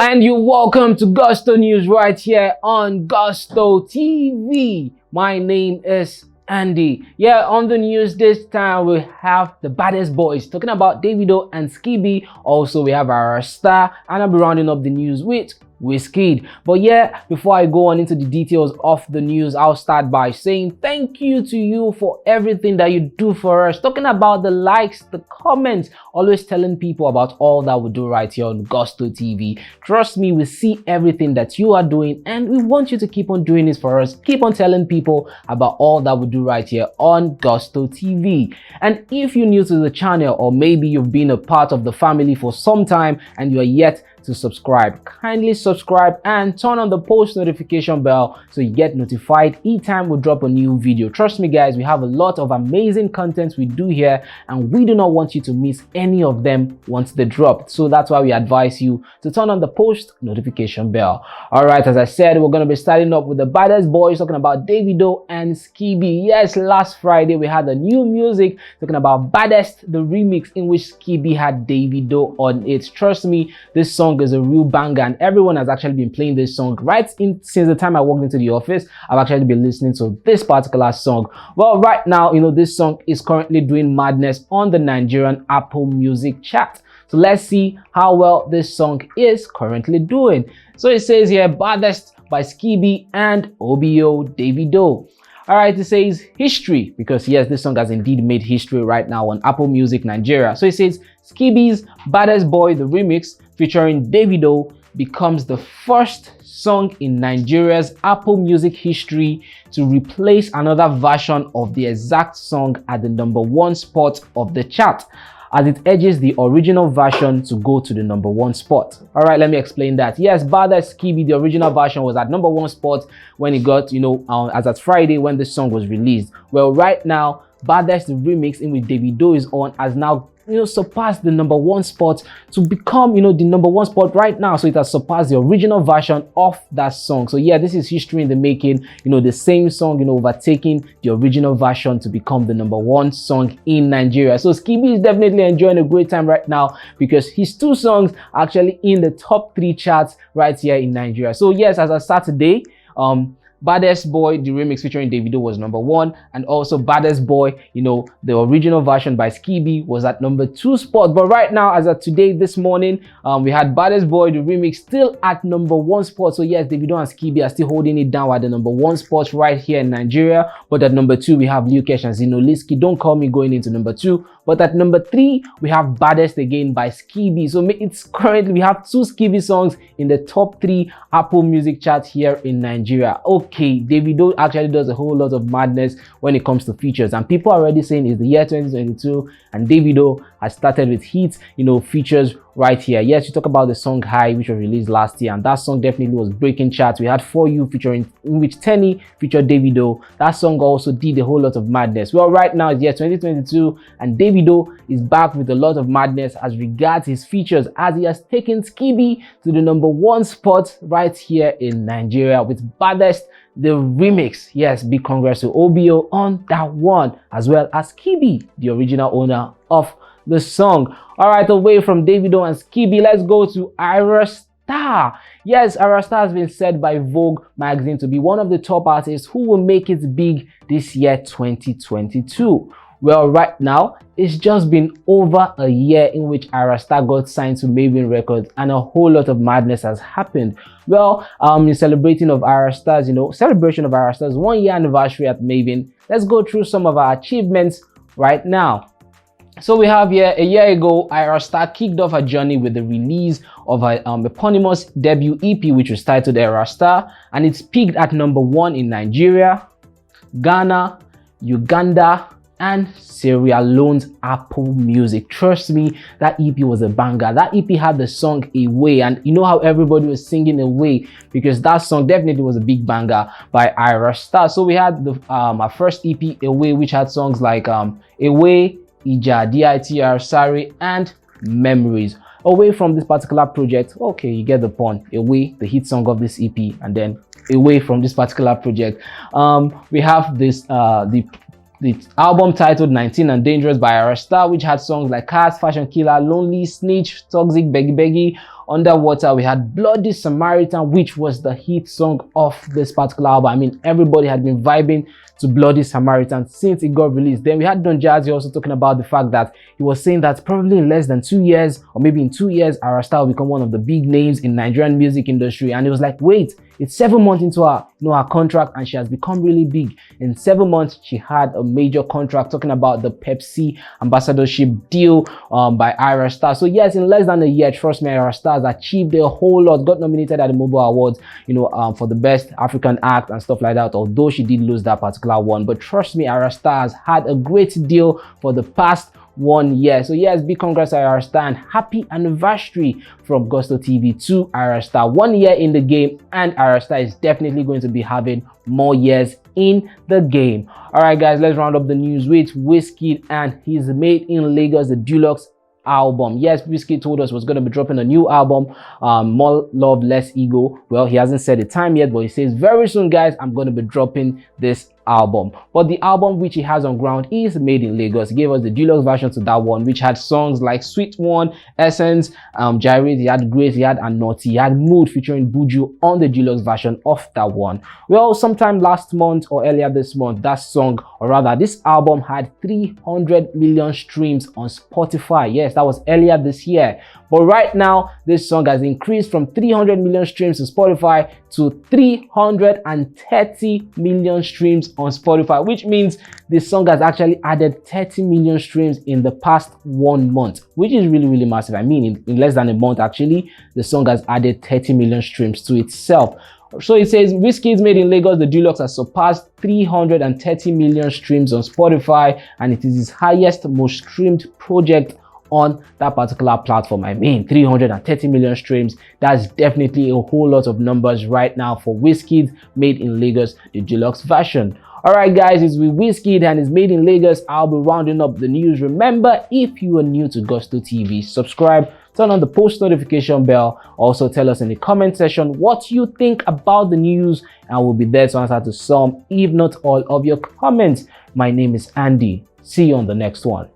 and you're welcome to Gusto News right here on Gusto TV. My name is Andy. Yeah, on the news this time we have the baddest boys talking about Davido and Skiibii. Also, we have our star, and I'll be rounding up the news with WIZKID. But yeah, before I go on into the details of the news, I'll start by saying thank you to you for everything that you do for us. Talking about the likes, the comments, always telling people about all that we do right here on Gusto TV. Trust me, we see everything that you are doing and we want you to keep on doing this for us. Keep on telling people about all that we do right here on Gusto TV. And if you're new to the channel, or maybe you've been a part of the family for some time and you are yet to subscribe, kindly subscribe and turn on the post notification bell so you get notified each time we drop a new video. Trust me guys, we have a lot of amazing content we do here and we do not want you to miss any of them once they drop. So that's why we advise you to turn on the post notification bell. All right, as I said, we're going to be starting up with the baddest boys talking about Davido and Skiibii. Yes, last Friday we had the new music talking about Baddest, the remix in which Skiibii had Davido on it. Trust me, this song is a real banger and everyone has actually been playing this song since the time I walked into the office. I've actually been listening to this particular song. Well, right now, this song is currently doing madness on the Nigerian Apple Music chart. So let's see how well this song is currently doing. So it says here, Baddest by Skiibii and OBO Davido. All right, it says history, because yes, this song has indeed made history right now on Apple Music Nigeria. So it says Skiibii's Baddest Boy, the remix featuring Davido, becomes the first song in Nigeria's Apple Music history to replace another version of the exact song at the #1 spot of the chart, as it edges the original version to go to the #1 spot. All right, let me explain that. Yes, Baddest Skiibii, the original version, was at #1 spot when it got, as at Friday when the song was released. Well, right now, Baddest, the remix in which Davido is on, has now surpassed the #1 spot to become the #1 spot right now. So it has surpassed the original version of that song. So yeah, this is history in the making. The same song overtaking the original version to become the #1 song in Nigeria. So Skiibii is definitely enjoying a great time right now because his two songs are actually in the top 3 charts right here in Nigeria. So yes, as of Saturday, Baddest Boy, the remix featuring Davido, was #1, and also Baddest Boy, the original version by Skiibii, was at #2 spot. But right now, as of today, this morning, we had Baddest Boy, the remix, still at #1 spot. So yes, Davido and Skiibii are still holding it down at the #1 spot right here in Nigeria. But at #2, we have Lukesh and Zino Liski, Don't Call Me, going into #2. But at #3, we have Baddest again by Skiibii. So it's currently, we have 2 Skiibii songs in the top 3 Apple Music chart here in Nigeria. Okay, Davido actually does a whole lot of madness when it comes to features, and people are already saying it's the year 2022 and Davido has started with hits, features right here. Yes, you talk about the song High, which was released last year, and that song definitely was breaking charts. We had For You featuring, in which Tenny featured Davido. That song also did a whole lot of madness. Well, right now it's year 2022 and Davido is back with a lot of madness as regards his features, as he has taken Skiibii to the #1 spot right here in Nigeria with Baddest, the remix. Yes, big congrats to OBO on that one, as well as Skiibii, the original owner of the song. All right, away from Davido and Skiibii, let's go to Ayra Starr. Yes, Ayra Starr has been said by Vogue magazine to be one of the top artists who will make it big this year 2022. Well, right now, it's just been over a year in which Ayra Starr got signed to Maven Records, and a whole lot of madness has happened. Well, in celebration of Ayra Starr's 1-year anniversary at Maven, let's go through some of our achievements right now. So we have here, a year ago, Ayra Starr kicked off her journey with the release of her eponymous debut EP, which was titled Ayra Starr, and it's peaked at #1 in Nigeria, Ghana, Uganda, and Sierra Leone's Apple Music. Trust me, that EP was a banger. That EP had the song Away, and you know how everybody was singing Away, because that song definitely was a big banger by Ayra Starr. So we had our first EP, Away, which had songs like Away, Ija, DITR, Sorry, and Memories. Away from this particular project, okay, you get the point. Away, the hit song of this EP, and then Away from this particular project, we have this the album titled 19 and Dangerous by Ayra Starr, which had songs like Cars, Fashion Killer, Lonely, Snitch, Toxic, Beggy Beggy, Underwater, we had Bloody Samaritan, which was the hit song of this particular album. I mean, everybody had been vibing to Bloody Samaritan since it got released. Then we had Don Jazzy also talking about the fact that he was saying that probably in less than 2 years, or maybe in 2 years, Ayra Starr will become one of the big names in Nigerian music industry. And it was like, wait, it's 7 months into her, her contract, and she has become really big. In 7 months, she had a major contract, talking about the Pepsi ambassadorship deal by Ayra Starr. So yes, in less than a year, trust me, Ayra Starr has achieved a whole lot. Got nominated at the Mobile Awards, for the best African act and stuff like that. Although she did lose that particular one, but trust me, Ayra Starr has had a great deal for the past 1 year. So yes, big congrats to Ayra Starr, and happy anniversary from Gusto TV to Ayra Starr. 1 year in the game, and Ayra Starr is definitely going to be having more years in the game. All right, guys, let's round up the news with WIZKID and his Made in Lagos, the deluxe album. Yes, WIZKID told us he was going to be dropping a new album, More Love Less Ego. Well, he hasn't said the time yet, but he says very soon, guys, I'm going to be dropping this album. But the album which he has on ground is Made in Lagos. He gave us the deluxe version to that one, which had songs like Sweet One, Essence, Gyrate, he had Grace, he had Anoti, he had Mood featuring Buju on the deluxe version of that one. Well, sometime last month or earlier this month, that song, or rather this album, had 300 million streams on Spotify. Yes, that was earlier this year. But right now, this song has increased from 300 million streams on Spotify to 330 million streams on Spotify, which means this song has actually added 30 million streams in the past 1 month, which is really, really massive. I mean, in less than a month, actually, the song has added 30 million streams to itself. So it says WIZKID's Made in Lagos, the deluxe, has surpassed 330 million streams on Spotify, and it is his highest, most streamed project on that particular platform. I mean, 330 million streams, that's definitely a whole lot of numbers right now for WIZKID's Made in Lagos, the deluxe version. All right, guys, it's with WIZKID and his Made in Lagos. I'll be rounding up the news. Remember, if you are new to Gusto TV, subscribe, turn on the post notification bell. Also tell us in the comment section what you think about the news, and we'll be there to answer to some, if not all, of your comments. My name is Andy. See you on the next one.